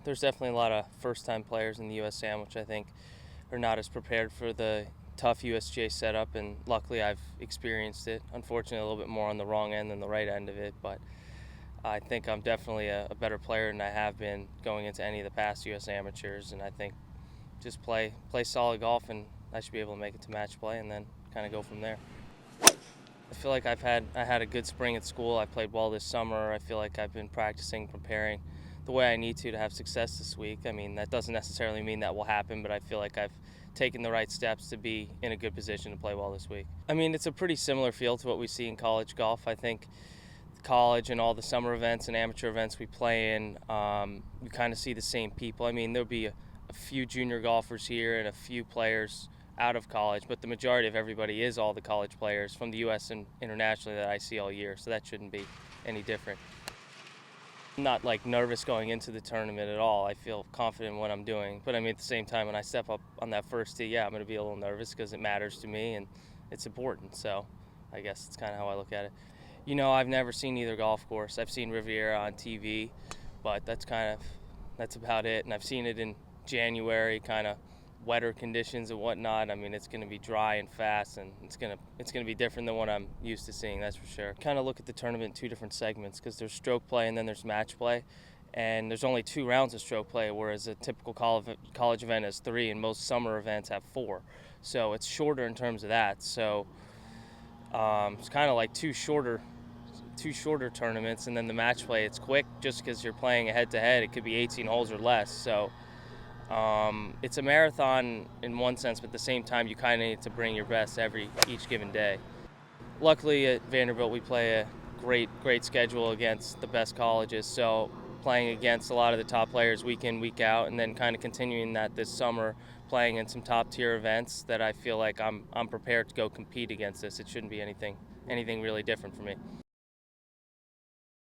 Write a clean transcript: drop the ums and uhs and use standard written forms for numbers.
There's definitely a lot of first-time players in the USAM, which I think are not as prepared for the tough USGA setup, and luckily I've experienced it. Unfortunately, a little bit more on the wrong end than the right end of it, but I think I'm definitely a better player than I have been going into any of the past US amateurs, and I think just play solid golf, and I should be able to make it to match play, and then kind of go from there. I feel like I had a good spring at school. I played well this summer. I feel like I've been practicing, preparing the way I need to have success this week. I mean, that doesn't necessarily mean that will happen, but I feel like I've taken the right steps to be in a good position to play well this week. I mean, it's a pretty similar feel to what we see in college golf. I think college and all the summer events and amateur events we play in, you kind of see the same people. I mean, there'll be a few junior golfers here and a few players out of college, but the majority of everybody is all the college players from the U.S. and internationally that I see all year, so that shouldn't be any different. I'm not like nervous going into the tournament at all. I feel confident in what I'm doing, but I mean at the same time when I step up on that first tee, yeah, I'm going to be a little nervous because it matters to me and it's important. So I guess it's kind of how I look at it. You know, I've never seen either golf course. I've seen Riviera on TV, but that's about it. And I've seen it in January, kind of wetter conditions and whatnot. I mean, it's going to be dry and fast, and it's going to be different than what I'm used to seeing. That's for sure. Kind of look at the tournament in two different segments because there's stroke play and then there's match play. And there's only 2 rounds of stroke play, whereas a typical college event has 3, and most summer events have 4. So it's shorter in terms of that. So it's kind of like two shorter tournaments, and then the match play, it's quick just because you're playing a head-to-head. It could be 18 holes or less. So it's a marathon in one sense, but at the same time, you kind of need to bring your best each given day. Luckily at Vanderbilt, we play a great schedule against the best colleges. So playing against a lot of the top players week in, week out, and then kind of continuing that this summer, playing in some top tier events that I feel like I'm prepared to go compete against this. It shouldn't be anything really different for me.